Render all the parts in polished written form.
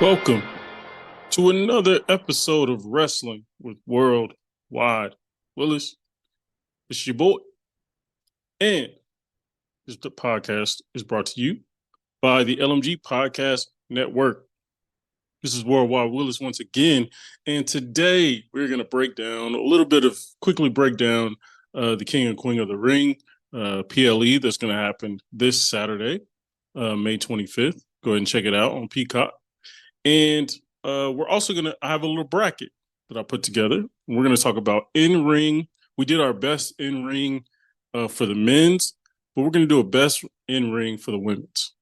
Welcome to another episode of Wrestling with Worldwide. Willis, it's your boy. And this podcast is brought to you by the LMG Podcast Network. This is Worldwide Willis once again. And today we're going to quickly break down the King and Queen of the Ring, PLE, that's going to happen this Saturday, May 25th. Go ahead and check it out on Peacock. And we're also going to have a little bracket that I put together. We're going to talk about in-ring. We did our best in-ring for the men's, but we're going to do a best in-ring for the women's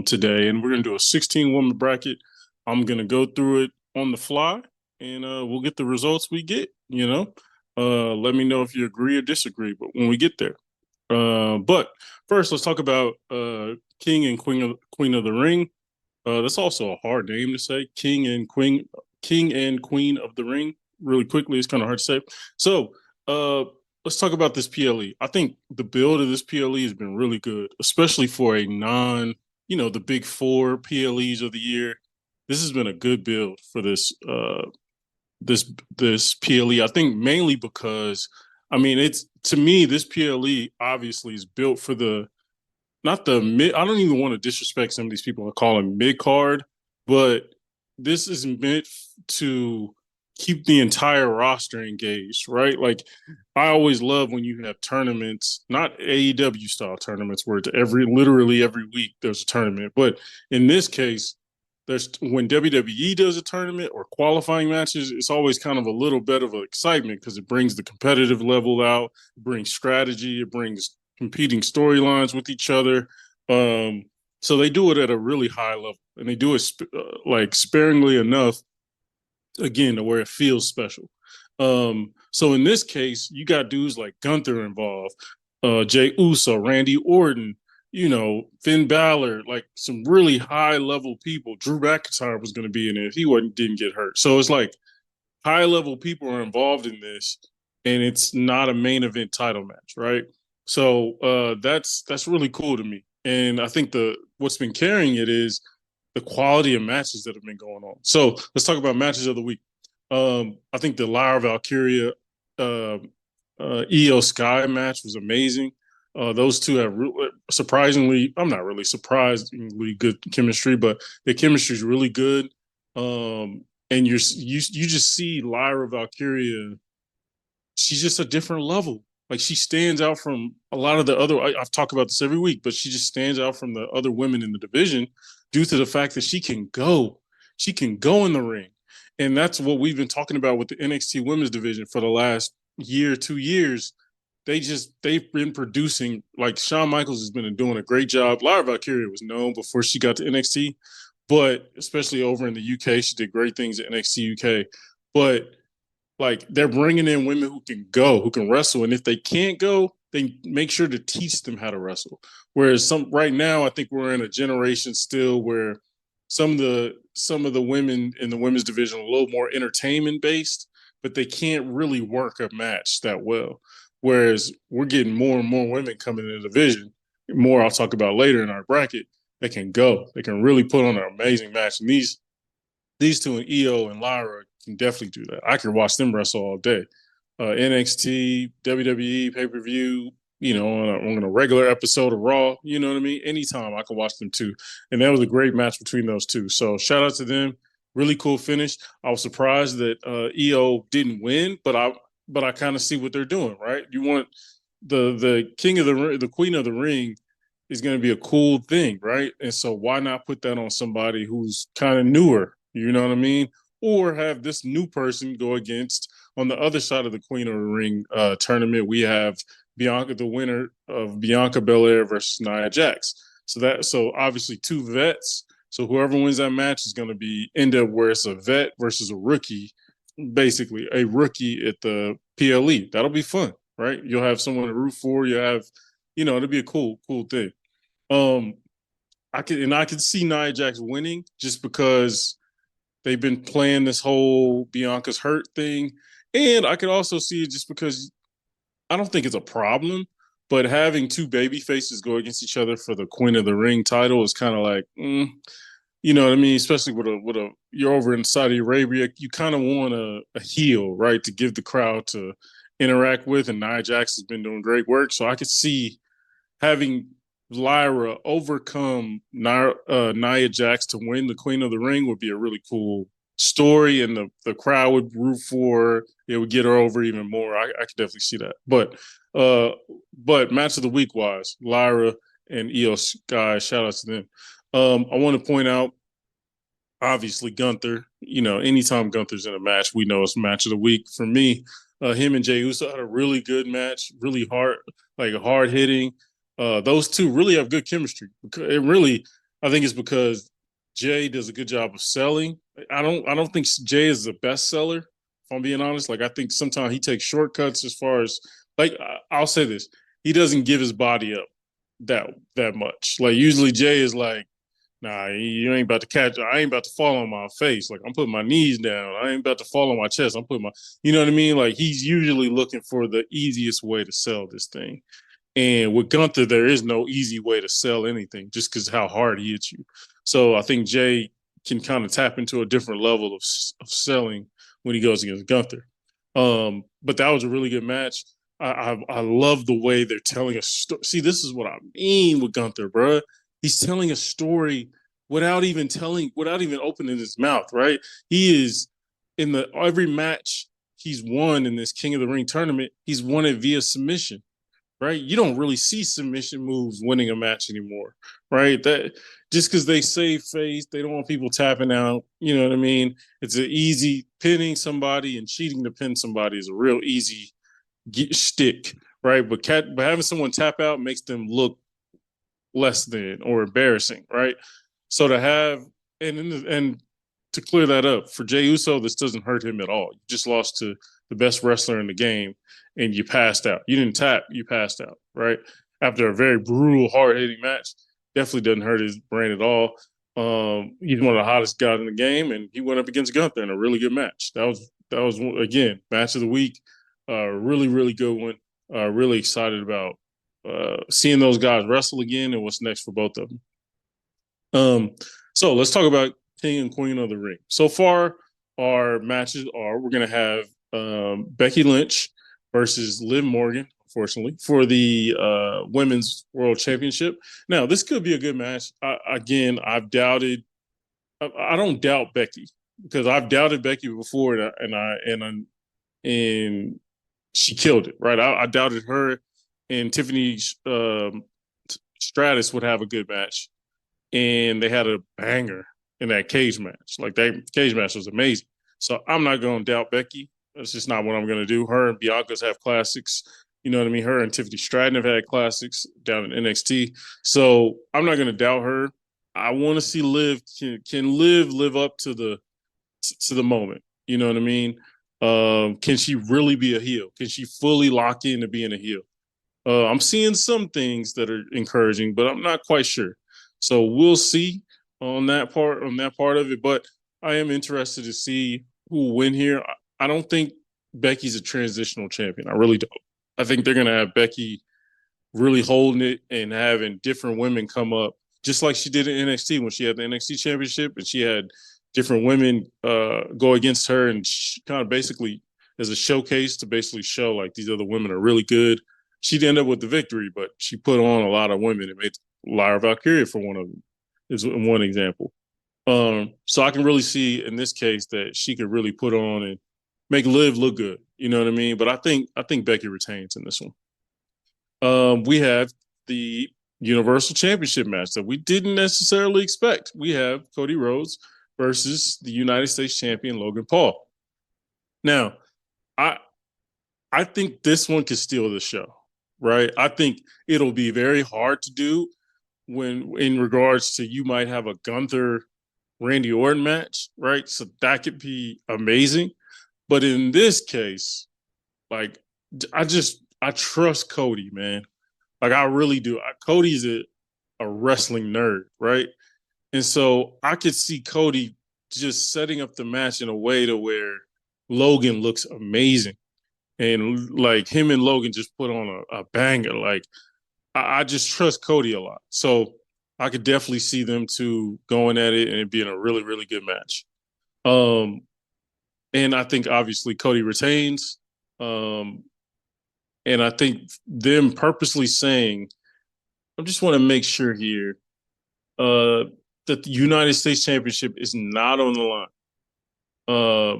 today. And we're going to do a 16-woman bracket. I'm going to go through it on the fly, and we'll get the results we get, Let me know if you agree or disagree, but when we get there. But first, let's talk about King and Queen of the Ring. That's also a hard name to say. King and Queen of the Ring. Really quickly, it's kind of hard to say. So let's talk about this PLE. I think the build of this PLE has been really good, especially for a the big four PLEs of the year. This has been a good build for this PLE. I think mainly because, to me, this PLE obviously is built for not the mid. I don't even want to disrespect some of these people and call them mid card, but this is meant to keep the entire roster engaged, right? Like, I always love when you have tournaments, not AEW style tournaments where it's literally every week there's a tournament, but in this case, when WWE does a tournament or qualifying matches, it's always kind of a little bit of an excitement because it brings the competitive level out, it brings strategy, it brings competing storylines with each other. So they do it at a really high level, and they do it sparingly enough, again, to where it feels special. So in this case, you got dudes like Gunther involved, Jey Uso, Randy Orton, Finn Balor, like some really high level people. Drew McIntyre was going to be in it if he didn't get hurt. So it's like high level people are involved in this, and it's not a main event title match, right? So that's really cool to me. And I think what's been carrying it is the quality of matches that have been going on. So let's talk about matches of the week. I think the Lyra Valkyria Io Sky match was amazing. Those two have surprisingly, I'm not really surprisingly good chemistry, but their chemistry is really good. And you just see Lyra Valkyria. She's just a different level. Like, she stands out from a lot of the other. I've talked about this every week, but she just stands out from the other women in the division due to the fact that she can go. She can go in the ring, and that's what we've been talking about with the NXT Women's division for the last year, 2 years. They've been producing, like, Shawn Michaels has been doing a great job. Lyra Valkyria was known before she got to NXT, but especially over in the UK, she did great things at NXT UK. But like, they're bringing in women who can wrestle, and if they can't go, they make sure to teach them how to wrestle. Whereas right now, I think we're in a generation still where some of the women in the women's division are a little more entertainment based, but they can't really work a match that well. Whereas we're getting more and more women coming in the division. More I'll talk about later in our bracket. They can go. They can really put on an amazing match. And these two, and Io and Lyra, can definitely do that. I can watch them wrestle all day. NXT, WWE, pay-per-view, on a regular episode of Raw, you know what I mean? Anytime I can watch them too. And that was a great match between those two. So shout out to them. Really cool finish. I was surprised that Io didn't win, but I kind of see what they're doing, right? You want the queen of the ring is going to be a cool thing, right? And so why not put that on somebody who's kind of newer, you know what I mean? Or have this new person go against, on the other side of the Queen of the Ring tournament, we have Bianca, the winner of Bianca Belair versus Nia Jax. So obviously two vets. So whoever wins that match is going to end up where it's a vet versus a rookie, basically a rookie at the PLE. That'll be fun, right? You'll have someone to root for. You have, it'll be a cool thing. I could see Nia Jax winning just because they've been playing this whole Bianca's hurt thing. And I could also see it just because I don't think it's a problem, but having two baby faces go against each other for the Queen of the Ring title is kind of like, You know what I mean? Especially with a you're over in Saudi Arabia, you kind of want a heel, right, to give the crowd to interact with. And Nia Jax has been doing great work, so I could see having Lyra overcome Nia Jax to win the Queen of the Ring would be a really cool story, and the crowd would root for her. It would get her over even more. I could definitely see that. Uh, but match of the week wise, Lyra and Io Sky, shout out to them. I want to point out obviously Gunther. You know, anytime Gunther's in a match, we know it's match of the week. For me, him and Jey Uso had a really good match, really hard, like hard hitting. Those two really have good chemistry. It really, I think it's because Jay does a good job of selling. I don't think Jay is the best seller. If I'm being honest, like I think sometimes he takes shortcuts as far as like I'll say this, he doesn't give his body up that much. Like usually Jay is like, nah, you ain't about to catch. I ain't about to fall on my face. Like I'm putting my knees down. I ain't about to fall on my chest. I'm putting my, you know what I mean? Like he's usually looking for the easiest way to sell this thing. And with Gunther, there is no easy way to sell anything just because how hard he hits you. So I think Jay can kind of tap into a different level of selling when he goes against Gunther. But that was a really good match. I love the way they're telling a story. See, this is what I mean with Gunther, bro. He's telling a story without even opening his mouth. Right? He is in the every match he's won in this King of the Ring tournament. He's won it via submission, right? You don't really see submission moves winning a match anymore, right? That just because they save face, they don't want people tapping out. You know what I mean? It's an easy pinning somebody and cheating to pin somebody is a real easy stick, right? But having someone tap out makes them look less than or embarrassing, right? So to have and to clear that up for Jey Uso, this doesn't hurt him at all. You just lost to the best wrestler in the game, and you passed out. You didn't tap, you passed out, right? After a very brutal, hard hitting match, definitely doesn't hurt his brain at all. He's one of the hottest guys in the game, and he went up against Gunther in a really good match. That was again match of the week. Really, really good one. Really excited about seeing those guys wrestle again and what's next for both of them. So let's talk about King and Queen of the Ring. So far, our matches are we're going to have Becky Lynch versus Liv Morgan, unfortunately, for the Women's World Championship. Now, this could be a good match. Again, I don't doubt Becky because I've doubted Becky before, and she killed it, right? I doubted her and Tiffany Stratus would have a good match, and they had a banger in that cage match. Like that cage match was amazing. So I'm not going to doubt Becky. That's just not what I'm going to do. Her and Bianca's have classics. You know what I mean? Her and Tiffany Stratton have had classics down in NXT. So I'm not going to doubt her. I want to see Liv can live up to the moment. You know what I mean? Can she really be a heel? Can she fully lock into being a heel? I'm seeing some things that are encouraging, but I'm not quite sure. So we'll see on that part of it. But I am interested to see who will win here. I don't think Becky's a transitional champion. I really don't. I think they're gonna have Becky really holding it and having different women come up, just like she did in NXT when she had the NXT championship and she had different women go against her and kind of basically as a showcase to basically show like these other women are really good. She'd end up with the victory, but she put on a lot of women and made Lyra Valkyria for one of them is one example. So I can really see in this case that she could really put on and make Liv look good. You know what I mean? But I think Becky retains in this one. We have the Universal Championship match that we didn't necessarily expect. We have Cody Rhodes versus the United States champion Logan Paul. Now, I I think this one could steal the show, right? I think it'll be very hard to do when in regards to you might have a Gunther Randy Orton match, right? So that could be amazing. But in this case, like I trust Cody, man. Like I really do. Cody's a wrestling nerd, right? And so I could see Cody just setting up the match in a way to where Logan looks amazing. And like him and Logan just put on a banger. Like I just trust Cody a lot. So I could definitely see them two going at it and it being a really, really good match. Um, and I think obviously Cody retains. Um, and I think them purposely saying, I just want to make sure here that the United States Championship is not on the line, uh,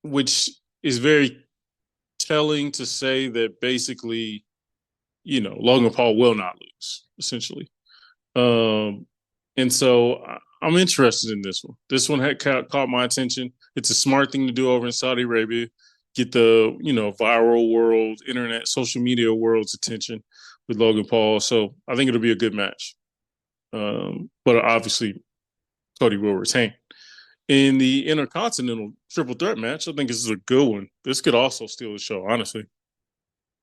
which is very telling to say that basically, Logan Paul will not lose, essentially. Um, and so I'm interested in this one. This one had caught my attention. It's a smart thing to do over in Saudi Arabia. Get the viral world, internet, social media world's attention with Logan Paul. So I think it'll be a good match. But obviously Cody will retain. In the Intercontinental Triple Threat match, I think this is a good one. This could also steal the show, honestly.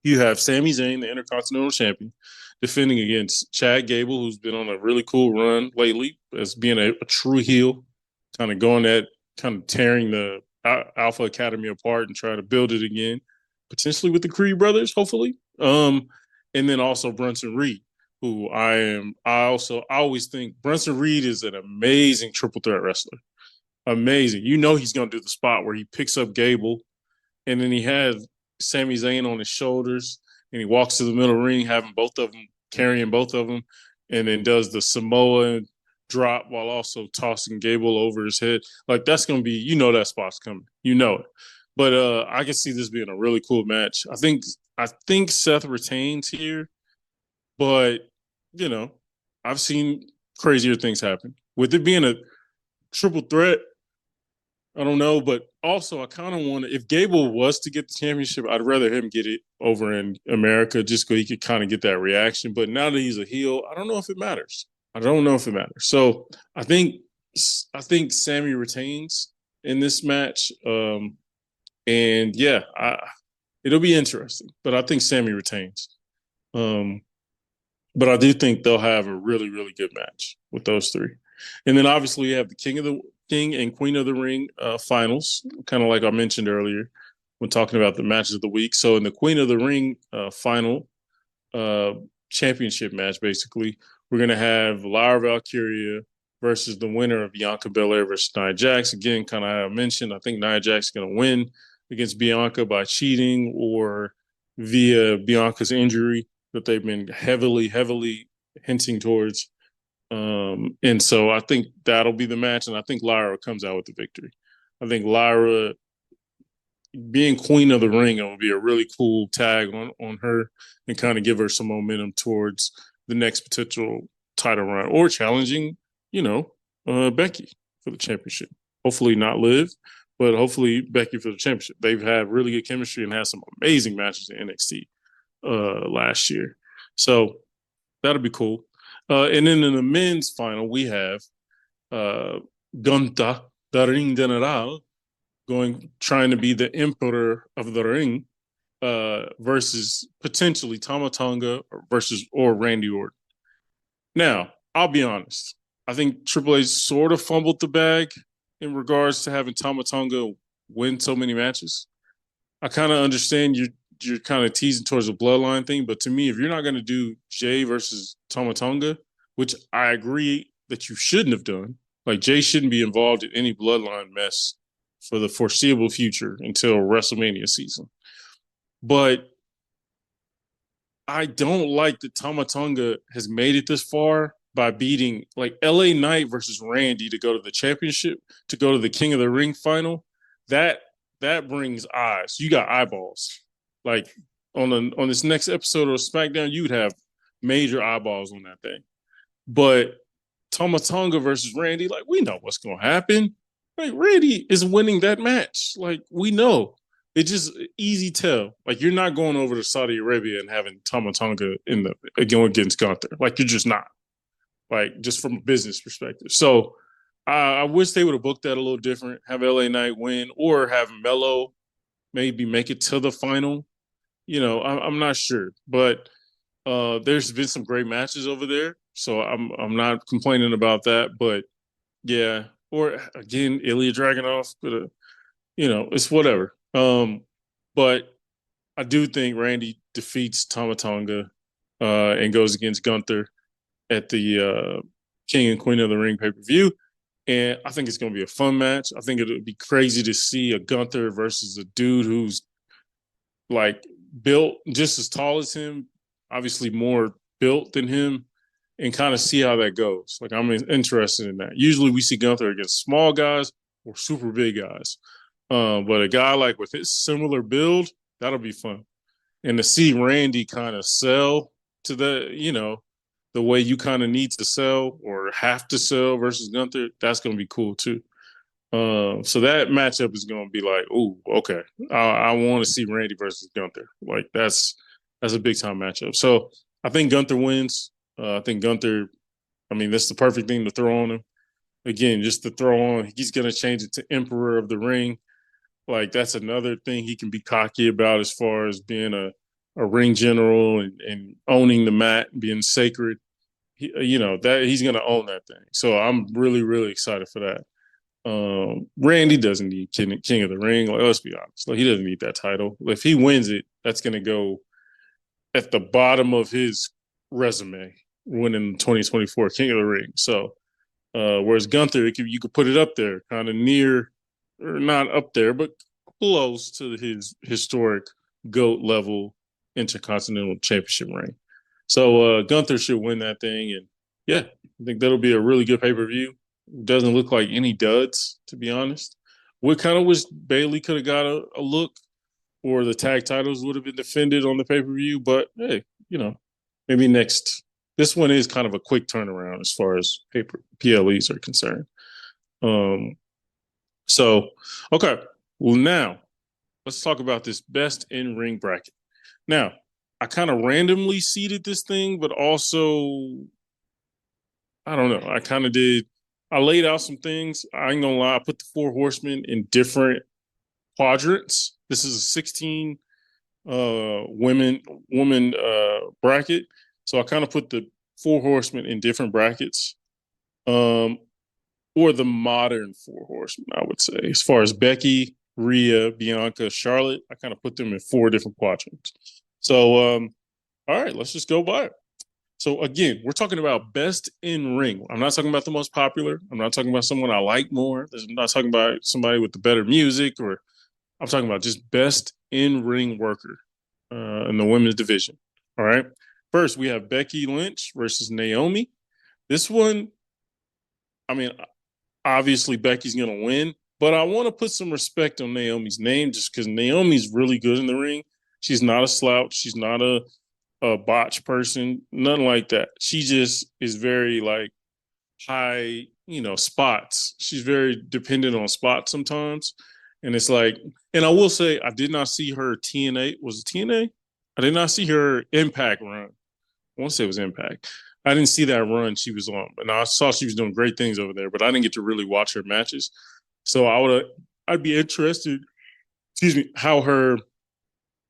You have Sami Zayn, the Intercontinental Champion, defending against Chad Gable, who's been on a really cool run lately as being a true heel, kind of going at, kind of tearing the Alpha Academy apart and trying to build it again, potentially with the Creed brothers, hopefully. And then also Brunson Reed, who I always think Brunson Reed is an amazing triple threat wrestler. Amazing. He's going to do the spot where he picks up Gable and then he has Sami Zayn on his shoulders, and he walks to the middle ring, having both of them, carrying both of them, and then does the Samoan drop while also tossing Gable over his head. Like, that's going to be, that spot's coming. You know it. But I can see this being a really cool match. I think Seth retains here, but I've seen crazier things happen. With it being a triple threat, I don't know, but also I kind of want to. If Gable was to get the championship, I'd rather him get it over in America just so he could kind of get that reaction. But now that he's a heel, I don't know if it matters. I don't know if it matters. So I think Sammy retains in this match, and yeah, it'll be interesting. But I think Sammy retains. Um, but I do think they'll have a really, really good match with those three. And then obviously you have the King and Queen of the Ring finals, kind of like I mentioned earlier when talking about the matches of the week. So in the Queen of the Ring final uh, championship match, basically, we're going to have Lyra Valkyria versus the winner of Bianca Belair versus Nia Jax. Again, kind of how I mentioned, I think Nia Jax is going to win against Bianca by cheating or via Bianca's injury that they've been heavily, heavily hinting towards. And so I think that'll be the match, and I think Lyra comes out with the victory. I think Lyra being Queen of the Ring, it will be a really cool tag on her and kind of give her some momentum towards the next potential title run or challenging, Becky for the championship. Hopefully not Liv, but hopefully Becky for the championship. They've had really good chemistry and had some amazing matches in NXT last year. So that'll be cool. And then in the men's final, we have Gunther, the Ring General, trying to be the emperor of the ring versus potentially Tama Tonga or Randy Orton. Now, I'll be honest. I think Triple H sort of fumbled the bag in regards to having Tama Tonga win so many matches. I kind of understand you're kind of teasing towards a bloodline thing, but to me, if you're not going to do Jay versus Tama Tonga, which I agree that you shouldn't have done, like Jay shouldn't be involved in any bloodline mess for the foreseeable future until WrestleMania season. But I don't like that Tama Tonga has made it this far by beating like LA Knight versus Randy to go to the championship, to go to the King of the Ring final. That brings eyes. You got eyeballs. Like on this next episode of SmackDown, you'd have major eyeballs on that thing. But Tama Tonga versus Randy, like, we know what's going to happen. Like, Randy is winning that match. Like, we know. It's just easy tell. Like, you're not going over to Saudi Arabia and having Tama Tonga going against Gunther. Like, you're just not. Like, just from a business perspective. So, I wish they would have booked that a little different. Have LA Knight win or have Melo maybe make it to the final. I'm not sure. But there's been some great matches over there. So I'm not complaining about that. But, yeah. Or, again, Ilya Dragunov. But, it's whatever. But I do think Randy defeats Tama Tonga and goes against Gunther at the King and Queen of the Ring pay-per-view. And I think it's going to be a fun match. I think it would be crazy to see a Gunther versus a dude who's like built just as tall as him, obviously more built than him, and kind of see how that goes. Like, I'm interested in that. Usually we see Gunther against small guys or super big guys. But a guy like with his similar build, that'll be fun. And to see Randy kind of sell to the way you kind of need to sell or have to sell versus Gunther, that's going to be cool too. So that matchup is going to be like, oh, okay. I want to see Randy versus Gunther. Like that's a big time matchup. So I think Gunther wins. I think Gunther. I mean, that's the perfect thing to throw on him. Again, just to throw on, he's going to change it to Emperor of the Ring. Like that's another thing he can be cocky about as far as being a ring general and owning the mat, being sacred. That he's going to own that thing. So I'm really, really excited for that. Randy doesn't need King of the Ring. Like, let's be honest. Like, he doesn't need that title. If he wins it, that's going to go at the bottom of his resume, winning 2024 King of the Ring. So, whereas Gunther, you could put it up there, kind of near, or not up there, but close to his historic GOAT level Intercontinental Championship ring. So Gunther should win that thing, and yeah, I think that'll be a really good pay-per-view. Doesn't look like any duds, to be honest. We kind of wish Bailey could have got a look, or the tag titles would have been defended on the pay-per-view. But hey, maybe next. This one is kind of a quick turnaround as far as PLEs are concerned. So, okay. Well, now let's talk about this best in ring bracket. Now, I kind of randomly seeded this thing, but also, I don't know. I kind of did. I laid out some things. I ain't gonna lie. I put the four horsemen in different quadrants. This is a 16 woman bracket. So I kind of put the four horsemen in different brackets. Or the modern four horsemen, I would say. As far as Becky, Rhea, Bianca, Charlotte, I kind of put them in four different quadrants. So, all right, let's just go by it. So again, we're talking about best in ring. I'm not talking about the most popular. I'm not talking about someone I like more. I'm not talking about somebody with the better music, or I'm talking about just best in ring worker in the women's division. All right. First, we have Becky Lynch versus Naomi. This one, I mean, obviously Becky's going to win, but I want to put some respect on Naomi's name just because Naomi's really good in the ring. She's not a slouch. She's not a botch person, nothing like that. She just is very like high, spots. She's very dependent on spots sometimes. And it's like, and I will say, I did not see her TNA. Was it TNA? I did not see her Impact run. I want to say it was Impact. I didn't see that run she was on, but I saw she was doing great things over there, but I didn't get to really watch her matches. So I'd be interested, how her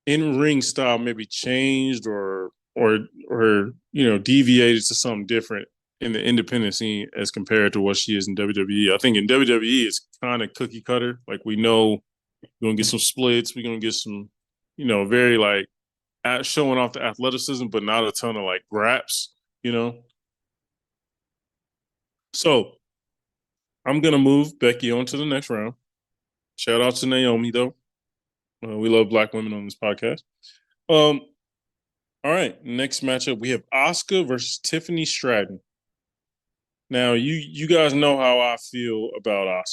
in-ring style maybe changed or deviated to something different in the independent scene as compared to what she is in WWE. I think in WWE it's kind of cookie cutter. Like, we know we're gonna get some splits, we're gonna get some, very like showing off the athleticism, but not a ton of like graps. So I'm gonna move Becky on to the next round. Shout out to Naomi though. We love Black women on this podcast. All right, next matchup we have Asuka versus Tiffany Stratton. Now you guys know how I feel about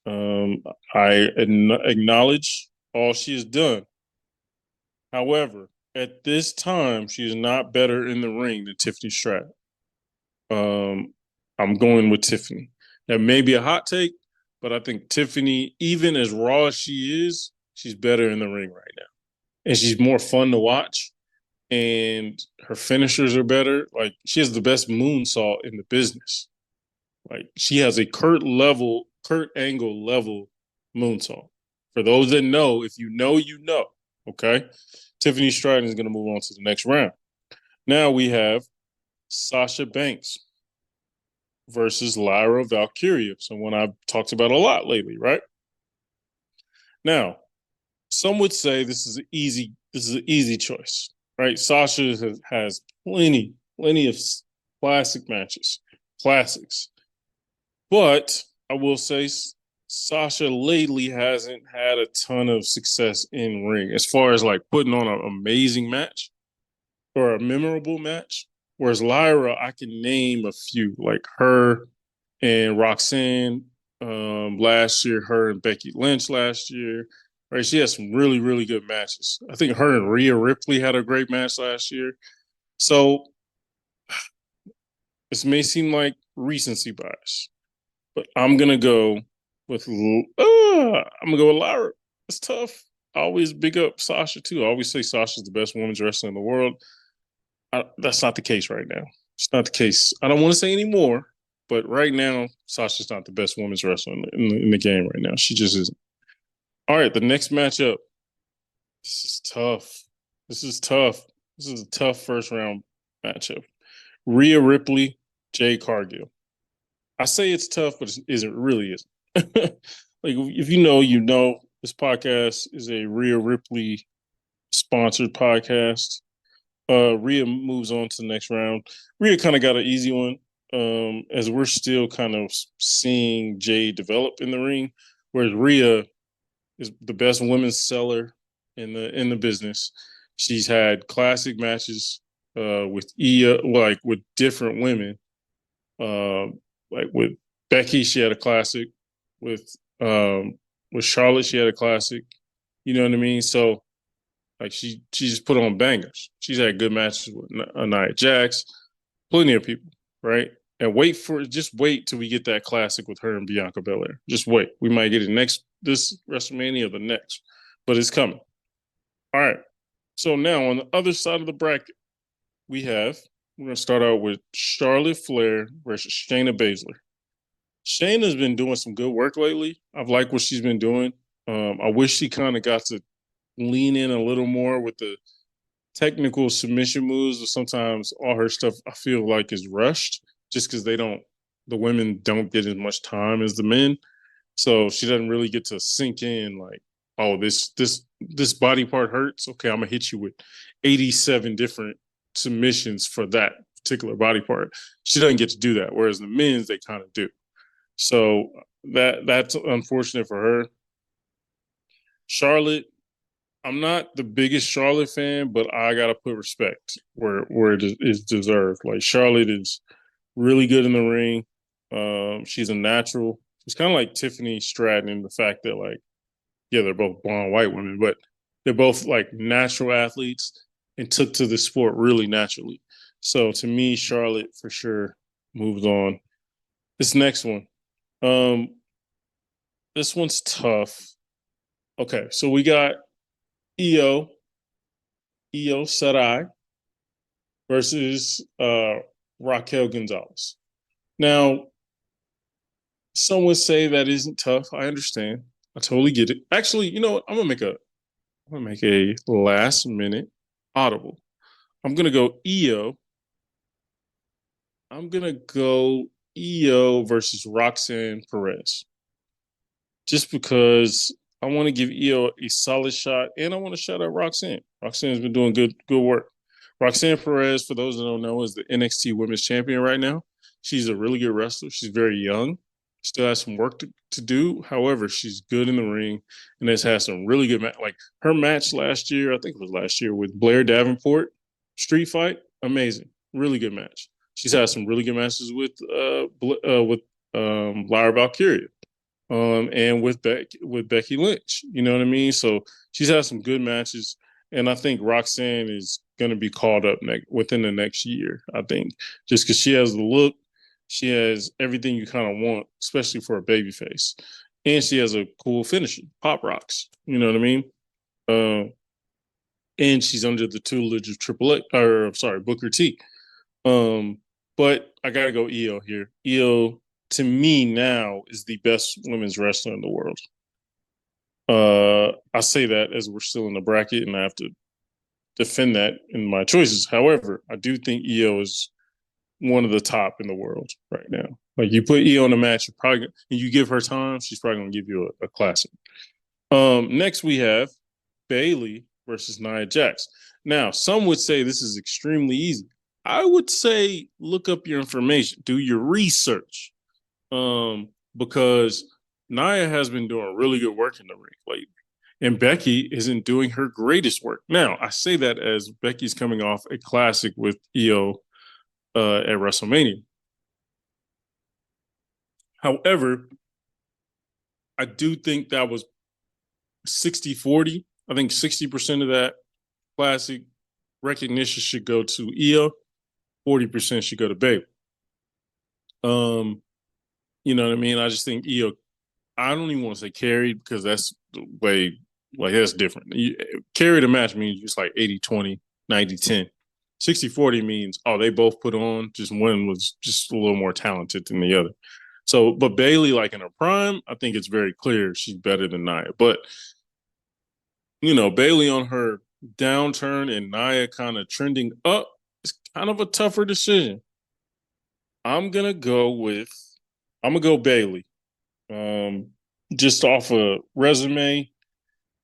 Asuka. I acknowledge all she has done. However, at this time, she is not better in the ring than Tiffany Stratton. I'm going with Tiffany. That may be a hot take, but I think Tiffany, even as raw as she is, she's better in the ring right now. And she's more fun to watch. And her finishers are better. Like, she has the best moonsault in the business. Like, she has a Kurt Angle level moonsault. For those that know, if you know, you know. Okay? Tiffany Stratton is going to move on to the next round. Now we have Sasha Banks versus Lyra Valkyria, someone I've talked about a lot lately, right? Now, some would say this is an easy choice, right? Sasha has plenty of classic matches. classics. But I will say Sasha lately hasn't had a ton of success in ring as far as like putting on an amazing match or a memorable match. Whereas Lyra, I can name a few, like her and Roxanne last year, her and Becky Lynch last year. Right, she had some really, really good matches. I think her and Rhea Ripley had a great match last year. So this may seem like recency bias, but I'm gonna go with Lyra. It's tough. I always big up Sasha too. I always say Sasha's the best women's wrestler in the world. That's not the case right now. It's not the case. I don't want to say anymore, but right now, Sasha's not the best women's wrestler in the game right now. She just isn't. All right, the next matchup. This is tough. This is tough. This is a tough first round matchup. Rhea Ripley, Jade Cargill. I say it's tough, but it really isn't. Like if you know, you know. This podcast is a Rhea Ripley sponsored podcast. Rhea moves on to the next round. Rhea kind of got an easy one, as we're still kind of seeing Jade develop in the ring, whereas Rhea is the best women's seller in the business. She's had classic matches with like with different women. Like with Becky, she had a classic. With Charlotte, she had a classic. You know what I mean? So like she just put on bangers. She's had good matches with Nia Jax, plenty of people, right? And just wait till we get that classic with her and Bianca Belair. Just wait. We might get it this WrestleMania or the next, but it's coming. All right. So now on the other side of the bracket, we're going to start out with Charlotte Flair versus Shayna Baszler. Shayna's been doing some good work lately. I've liked what she's been doing. I wish she kind of got to lean in a little more with the technical submission moves, but sometimes all her stuff I feel like is rushed just because the women don't get as much time as the men. So she doesn't really get to sink in like, oh, this body part hurts. Okay, I'm gonna hit you with 87 different submissions for that particular body part. She doesn't get to do that. Whereas the men's, they kind of do. So that's unfortunate for her. Charlotte, I'm not the biggest Charlotte fan, but I gotta put respect where it is deserved. Like Charlotte is really good in the ring. She's a natural. She's kind of like Tiffany Stratton in the fact that like, yeah, they're both blonde white women, but they're both like natural athletes and took to the sport really naturally. So to me, Charlotte for sure moves on. This next one, um, this one's tough. Okay, so we got Io Sarai versus Raquel Gonzalez. Now, some would say that isn't tough. I understand. I totally get it. Actually, you know what? I'm gonna make a last minute audible. I'm gonna go Io. I'm gonna go Io versus Roxanne Perez. Just because I want to give Io a solid shot, and I want to shout out Roxanne. Roxanne's been doing good work. Roxanne Perez, for those that don't know, is the NXT Women's Champion right now. She's a really good wrestler. She's very young. Still has some work to do. However, she's good in the ring and has had some really good like her match last year. I think it was last year with Blair Davenport, street fight, amazing, really good match. She's had some really good matches with Lyra Valkyria, and with Becky Lynch. You know what I mean? So she's had some good matches, and I think Roxanne is going to be called up within the next year. I think just because she has the look, she has everything you kind of want, especially for a baby face, and she has a cool finisher, pop rocks. You know what I mean? And she's under the tutelage of Booker T. But I gotta go Io here. Io, to me now, is the best women's wrestler in the world. I say that as we're still in the bracket, and I have to defend that in my choices. However, I do think Io is one of the top in the world right now. Like you put Io in a match, and you give her time, she's probably gonna give you a classic. Next we have Bayley versus Nia Jax. Now, some would say this is extremely easy. I would say look up your information, do your research, because Nia has been doing really good work in the ring lately, and Becky isn't doing her greatest work. Now, I say that as Becky's coming off a classic with Io at WrestleMania. However, I do think that was 60-40. I think 60% of that classic recognition should go to Io, 40% should go to Bayley. Um, you know what I mean? I just think Io, I don't even want to say carried because that's the way, like, that's different. Carried a match means it's like 80-20, 90-10. 60-40 means, oh, they both put on, just one was just a little more talented than the other. So, but Bayley, like in her prime, I think it's very clear she's better than Nia. But, Bayley on her downturn and Nia kind of trending up, it's kind of a tougher decision. I'm gonna go with I'm gonna go Bayley. Um, just off a resume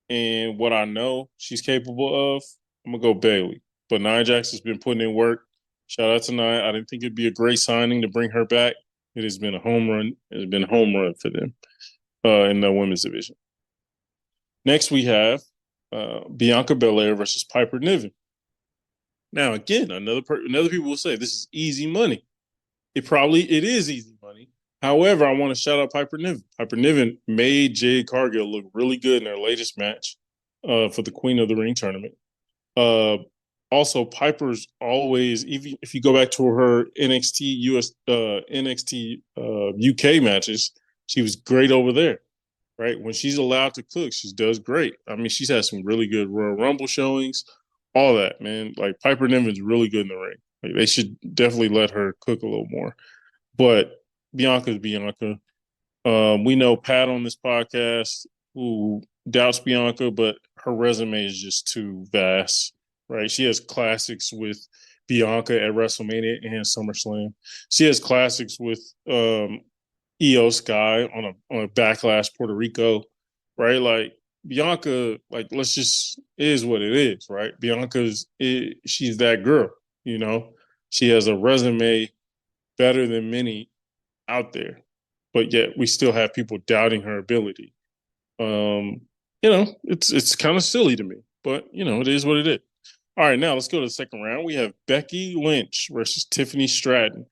and what I know she's capable of, I'm gonna go Bayley. But Nia Jax has been putting in work. Shout out to Nia. I didn't think it'd be a great signing to bring her back. It has been a home run. It has been a home run for them in the women's division. Next, we have Bianca Belair versus Piper Niven. Now, again, another people will say this is easy money. It is easy money. However, I want to shout out Piper Niven. Piper Niven made Jade Cargill look really good in their latest match for the Queen of the Ring tournament. Also, Piper's always, even if you go back to her NXT UK matches, she was great over there. Right, when she's allowed to cook, she does great. I mean, she's had some really good Royal Rumble showings, all that, man. Like, Piper Niven's really good in the ring. Like, they should definitely let her cook a little more. But Bianca's Bianca. We know Pat on this podcast who doubts Bianca, but her resume is just too vast, right? She has classics with Bianca at WrestleMania and SummerSlam. She has classics with Io Sky on a Backlash Puerto Rico, right? Like, Bianca, like, let's just is what it is, right? She's that girl, you know. She has a resume better than many out there, but yet we still have people doubting her ability. It's kind of silly to me, but it is what it is. All right, now let's go to the second round. We have Becky Lynch versus Tiffany Stratton.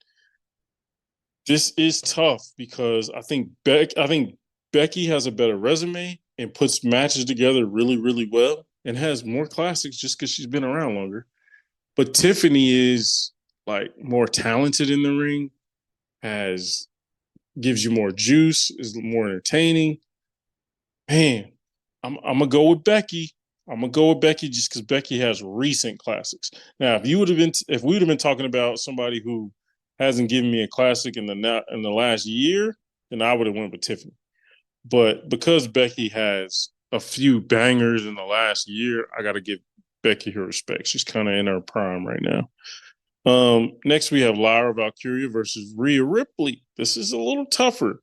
This is tough because I think Becky has a better resume and puts matches together really, really well and has more classics just because she's been around longer. But Tiffany is like more talented in the ring, gives you more juice, is more entertaining. Man, I'm gonna go with Becky. I'm gonna go with Becky just because Becky has recent classics. Now, if we would have been talking about somebody who hasn't given me a classic in the last year, then I would have went with Tiffany. But because Becky has a few bangers in the last year, I got to give Becky her respect. She's kind of in her prime right now. Next, we have Lyra Valkyria versus Rhea Ripley. This is a little tougher.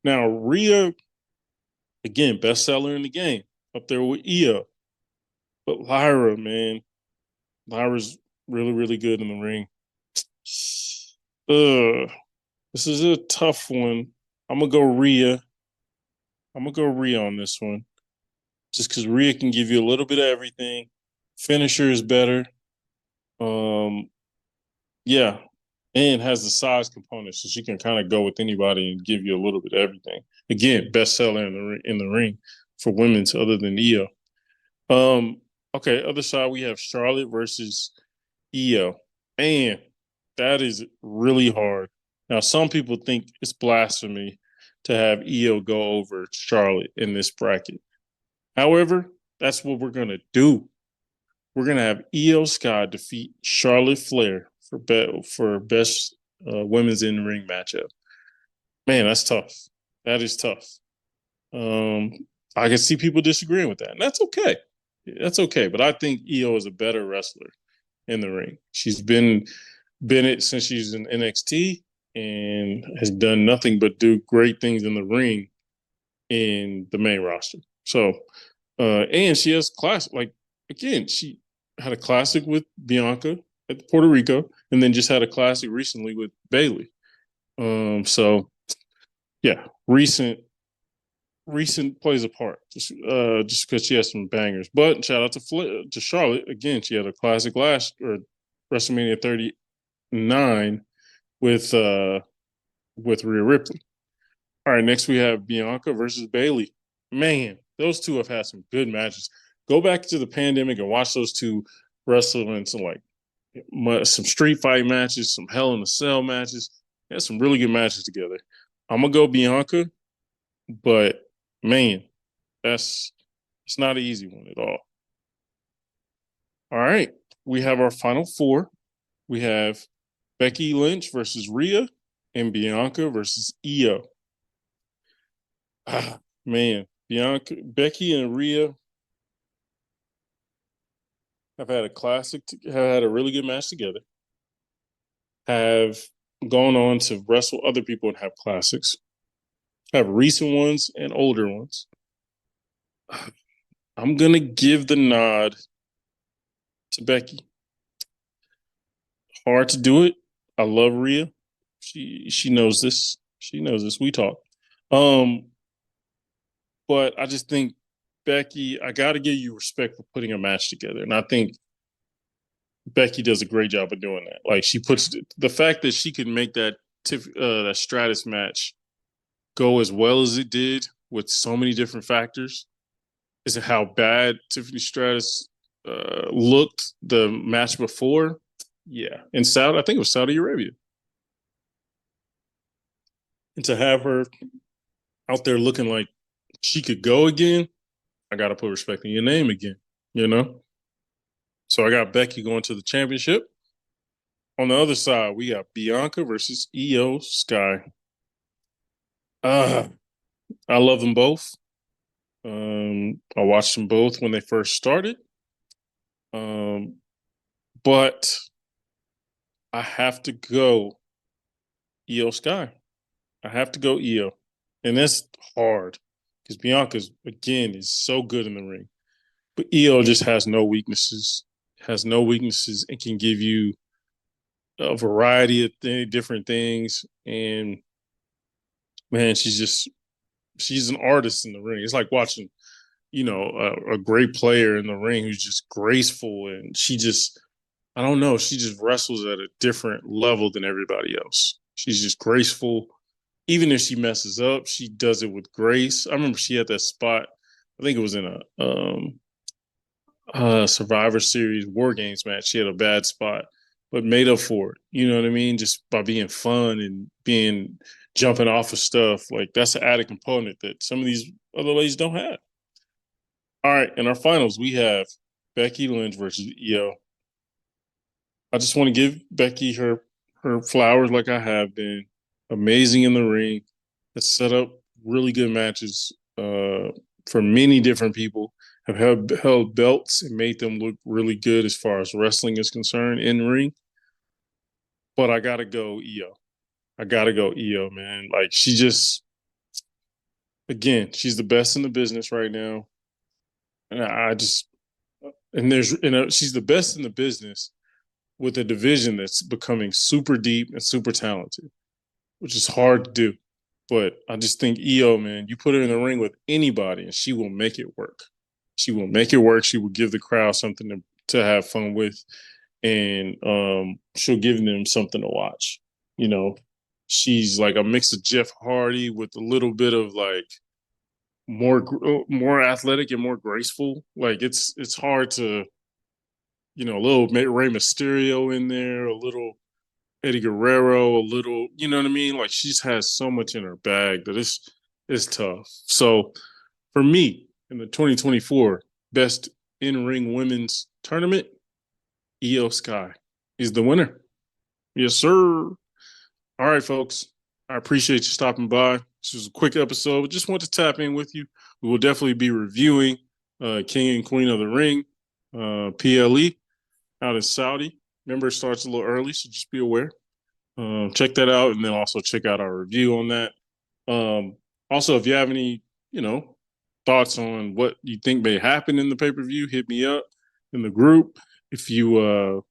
Now, Rhea, again, bestseller in the game, up there with Io. But Lyra, man, Lyra's really, really good in the ring. This is a tough one. I'm gonna go Rhea. I'm gonna go Rhea on this one, just because Rhea can give you a little bit of everything. Finisher is better. Yeah, and has the size component, so she can kind of go with anybody and give you a little bit of everything. Again, bestseller in the ring for women's other than Io. Okay, other side we have Charlotte versus Io. Man, that is really hard. Now, some people think it's blasphemy to have Io go over Charlotte in this bracket. However, that's what we're gonna do. We're gonna have Io Sky defeat Charlotte Flair for best women's in ring matchup. Man, that's tough. That is tough. I can see people disagreeing with that, and that's okay. That's okay. But I think Io is a better wrestler in the ring. She's been it since she's in NXT and has done nothing but do great things in the ring in the main roster. So, and she has classic. Like, again, she had a classic with Bianca. at Puerto Rico, and then just had a classic recently with Bailey. So yeah, recent plays a part just because she has some bangers. But shout out to Charlotte again. She had a classic last or WrestleMania 39 with Rhea Ripley. All right, next we have Bianca versus Bailey. Man, those two have had some good matches. Go back to the pandemic and watch those two wrestle in some some street fight matches, some Hell in a Cell matches. They had some really good matches together. I'm gonna go Bianca, but man, that's it's not an easy one at all. All right, we have our final four. We have Becky Lynch versus Rhea and Bianca versus Io. Ah, man, Becky and Rhea have had have had a really good match together. Have gone on to wrestle other people and have classics. Have recent ones and older ones. I'm gonna give the nod to Becky. Hard to do it. I love Rhea. She knows this. She knows this. We talk. Um, but I just think Becky, I got to give you respect for putting a match together, and I think Becky does a great job of doing that. Like she puts the fact that she could make that Stratus match go as well as it did with so many different factors. Is how bad Tiffany Stratus looked the match before. Yeah, in Saudi, I think it was Saudi Arabia, and to have her out there looking like she could go again, I got to put respect in your name again. You know. So I got Becky going to the championship. On the other side, we got Bianca versus Io Sky. Uh, I love them both. I watched them both when they first started. Um, but I have to go Io Sky. I have to go Io. And that's hard because Bianca's, again, is so good in the ring. But Io just has no weaknesses, and can give you a variety of different things. And man, she's an artist in the ring. It's like watching, a great player in the ring who's just graceful, and I don't know, she just wrestles at a different level than everybody else. She's just graceful. Even if she messes up, she does it with grace. I remember she had that spot. I think it was in a Survivor Series War Games match. She had a bad spot, but made up for it. You know what I mean? Just by being fun and being jumping off of stuff. Like that's an added component that some of these other ladies don't have. All right, in our finals, we have Becky Lynch versus Io. I just want to give Becky her flowers like I have been. Amazing in the ring. Has set up really good matches for many different people. Have held belts and made them look really good as far as wrestling is concerned in ring. But I gotta go Io. I gotta go Io, man. Like she's the best in the business right now, and she's the best in the business with a division that's becoming super deep and super talented, which is hard to do. But I just think Io, man, you put her in the ring with anybody and she will make it work. She will make it work. She will give the crowd something to have fun with. And she'll give them something to watch. You know, she's like a mix of Jeff Hardy with a little bit of like more athletic and more graceful. Like it's hard to, a little Rey Mysterio in there, a little Eddie Guerrero, a little, you know what I mean? Like she just has so much in her bag that it's tough. So for me, in the 2024 best in ring women's tournament, Io Sky is the winner. Yes, sir. All right, folks. I appreciate you stopping by. This was a quick episode. Just want to tap in with you. We will definitely be reviewing King and Queen of the Ring, PLE, out in Saudi. Remember, it starts a little early, so just be aware. Check that out, and then also check out our review on that. Also, if you have any, thoughts on what you think may happen in the pay-per-view, hit me up in the group. If you,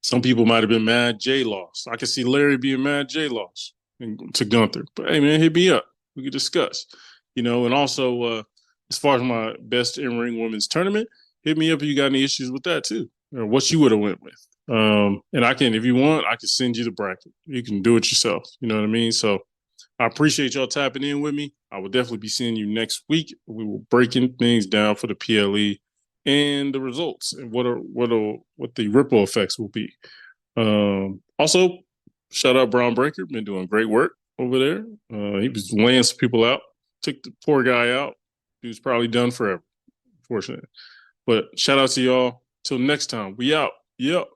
Some people might have been mad Jay lost. I could see Larry being mad Jay lost to Gunther. But hey, man, hit me up. We could discuss. And also as far as my best in ring women's tournament, hit me up if you got any issues with that too, or what you would have went with. And I can, if you want, I can send you the bracket. You can do it yourself. You know what I mean? So I appreciate y'all tapping in with me. I will definitely be seeing you next week. We will breaking things down for the PLE and the results and what the ripple effects will be. Also, shout out Brown Breaker, been doing great work over there. He was laying some people out, took the poor guy out. He was probably done forever, fortunately. But shout out to y'all. Till next time, we out. Yep.